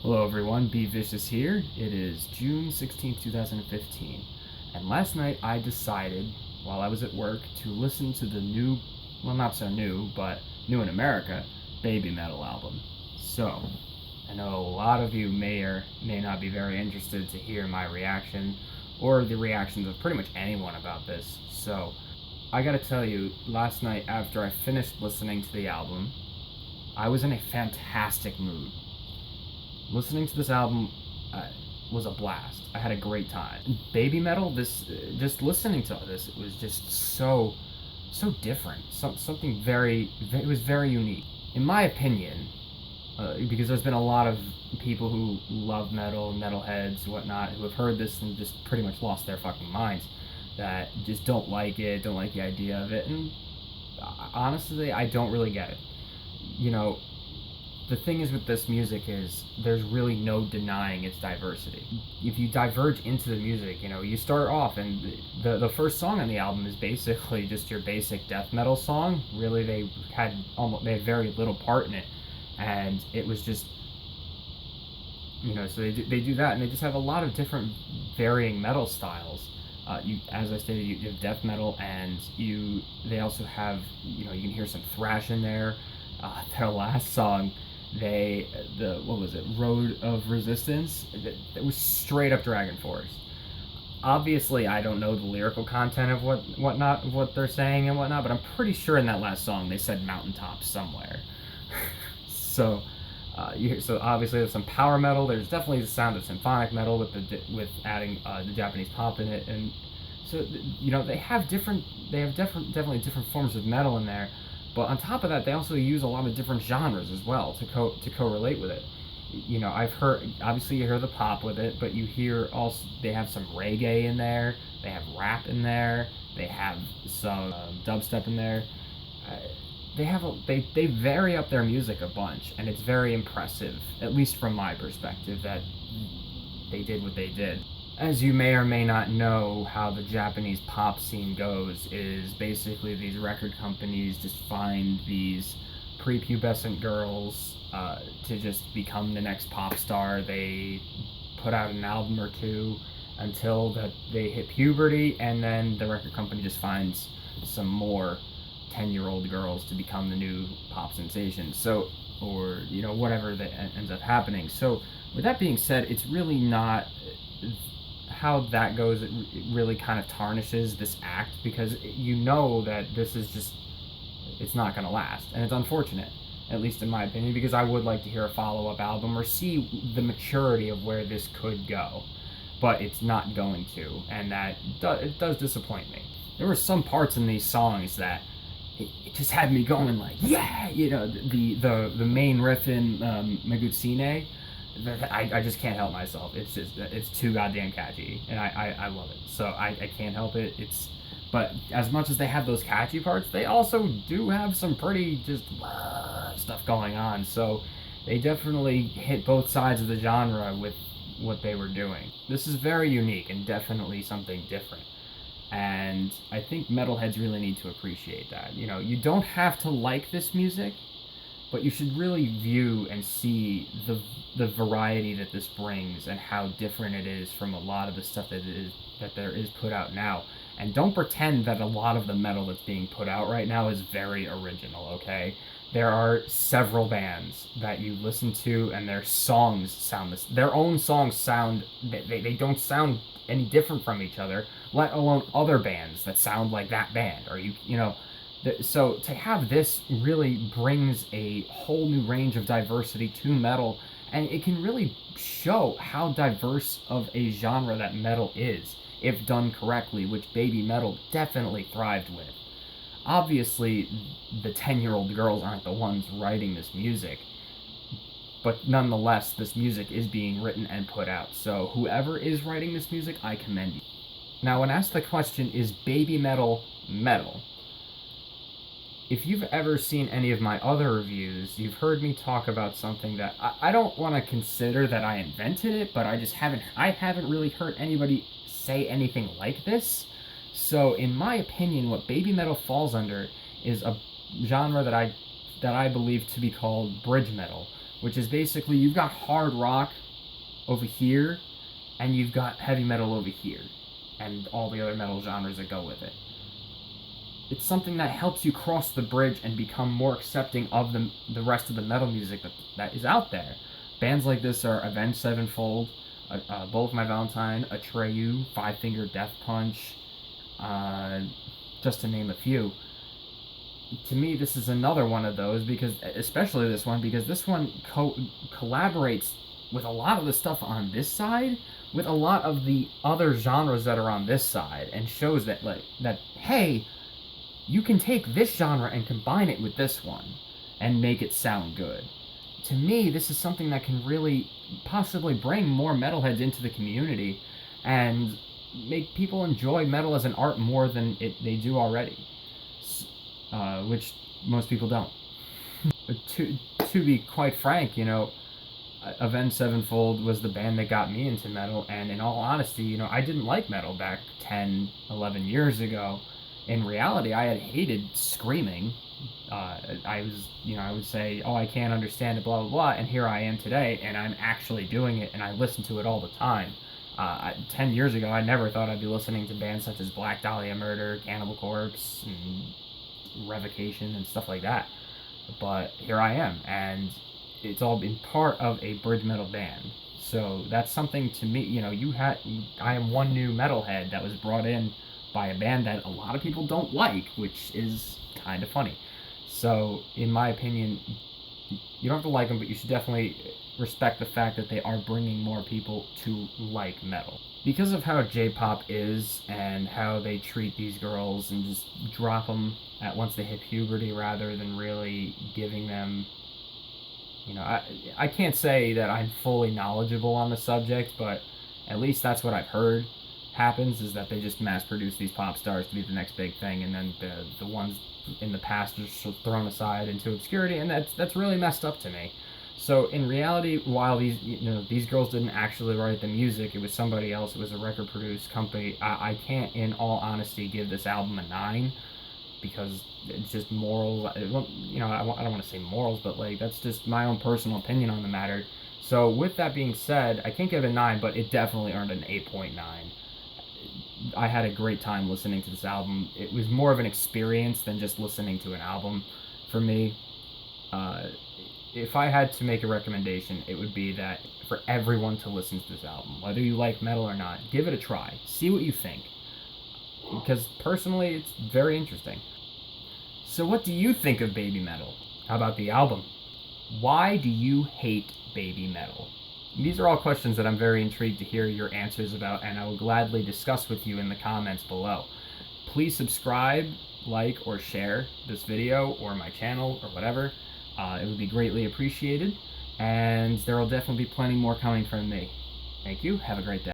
Hello everyone, Be Vicious here. It is June 16th, 2015. And last night I decided, while I was at work, to listen to the new, well not so new, but new in America, Baby Metal album. So, I know a lot of you may or may not be very interested to hear my reaction, or the reactions of pretty much anyone about this. So, I gotta tell you, last night after I finished listening to the album, I was in a fantastic mood. Listening to this album was a blast. I had a great time. Baby Metal, just listening to this, it was just so different. Something it was very unique, in my opinion. Because there's been a lot of people who love metal, metalheads, whatnot, who have heard this and just pretty much lost their fucking minds. That just don't like it, don't like the idea of it, and honestly, I don't really get it. You know, the thing is with this music is there's really no denying its diversity. If you diverge into the music, you start off and the first song on the album is basically just your basic death metal song. Really, they had very little part in it, and it was just so they do that, and they just have a lot of different varying metal styles. As I stated, you have death metal, and they also have you can hear some thrash in there. Their last song, what was it, Road of Resistance? It was straight up Dragon Force. Obviously, I don't know the lyrical content of what they're saying and whatnot, but I'm pretty sure in that last song they said mountaintops somewhere. So, so obviously there's some power metal. There's definitely the sound of symphonic metal with adding the Japanese pop in it, and so definitely different forms of metal in there. But on top of that, they also use a lot of different genres as well to correlate with it. I've heard, obviously you hear the pop with it, but you hear also they have some reggae in there, they have rap in there, they have some dubstep in there. Uh, they vary up their music a bunch, and it's very impressive, at least from my perspective, that they did what they did. As you may or may not know, how the Japanese pop scene goes is basically these record companies just find these prepubescent girls to just become the next pop star. They put out an album or two until that they hit puberty, and then the record company just finds some more 10-year-old girls to become the new pop sensation. So, or whatever that ends up happening. So, with that being said, it's really not how that goes. It really kind of tarnishes this act, because that this is just, it's not going to last, and it's unfortunate, at least in my opinion, because I would like to hear a follow-up album or see the maturity of where this could go, but it's not going to, and it does disappoint me. There were some parts in these songs that it just had me going like, yeah, the main riff in Megutsine, I just can't help myself. It's too goddamn catchy, and I love it. So I can't help it. But as much as they have those catchy parts, they also do have some pretty just stuff going on. So they definitely hit both sides of the genre with what they were doing. This is very unique and definitely something different. And I think metalheads really need to appreciate that. You don't have to like this music, but you should really view and see the variety that this brings and how different it is from a lot of the stuff that there is put out now. And don't pretend that a lot of the metal that's being put out right now is very original, okay? There are several bands that you listen to, and their songs their own songs sound, they don't sound any different from each other, let alone other bands that sound like that band. Or so to have this really brings a whole new range of diversity to metal, and it can really show how diverse of a genre that metal is, if done correctly, which Baby Metal definitely thrived with. Obviously, the 10-year-old girls aren't the ones writing this music, but nonetheless, this music is being written and put out. So whoever is writing this music, I commend you. Now, when asked the question, is Baby Metal metal? If you've ever seen any of my other reviews, you've heard me talk about something that I don't want to consider that I invented it, but I haven't really heard anybody say anything like this. So, in my opinion, what Baby Metal falls under is a genre that I believe to be called bridge metal, which is basically you've got hard rock over here, and you've got heavy metal over here, and all the other metal genres that go with it. It's something that helps you cross the bridge and become more accepting of the rest of the metal music that is out there. Bands like this are Avenged Sevenfold, Bullet My Valentine, Atreyu, Five Finger Death Punch, just to name a few. To me, this is another one of those, because especially this one, because this one collaborates with a lot of the stuff on this side with a lot of the other genres that are on this side, and shows that hey, you can take this genre and combine it with this one and make it sound good. To me, this is something that can really possibly bring more metalheads into the community and make people enjoy metal as an art more than they do already, which most people don't. To be quite frank, Avenged Sevenfold was the band that got me into metal, and in all honesty, I didn't like metal back 10, 11 years ago. In reality, I had hated screaming. I would say, oh, I can't understand it, blah, blah, blah, and here I am today, and I'm actually doing it, and I listen to it all the time. 10 years ago, I never thought I'd be listening to bands such as Black Dahlia Murder, Cannibal Corpse, and Revocation, and stuff like that. But here I am, and it's all been part of a bridge metal band. So that's something to me, I am one new metalhead that was brought in by a band that a lot of people don't like, which is kind of funny. So, in my opinion, you don't have to like them, but you should definitely respect the fact that they are bringing more people to like metal. Because of how J-pop is, and how they treat these girls and just drop them at once they hit puberty rather than really giving them, I can't say that I'm fully knowledgeable on the subject, but at least that's what I've heard happens, is that they just mass produce these pop stars to be the next big thing, and then the ones in the past are just thrown aside into obscurity, and that's really messed up to me. So in reality, while these girls didn't actually write the music, it was somebody else, it was a record produced company, I can't in all honesty give this album a 9, because it's just morals. I don't want to say morals, but that's just my own personal opinion on the matter. So with that being said, I can't give it a 9, but it definitely earned an 8.9. I had a great time listening to this album. It was more of an experience than just listening to an album for me. If I had to make a recommendation, it would be that for everyone to listen to this album, whether you like metal or not, give it a try. See what you think. Because personally, it's very interesting. So what do you think of Baby Metal? How about the album? Why do you hate Baby Metal? These are all questions that I'm very intrigued to hear your answers about, and I will gladly discuss with you in the comments below. Please subscribe, like, or share this video or my channel or whatever. It would be greatly appreciated, and there will definitely be plenty more coming from me. Thank you. Have a great day.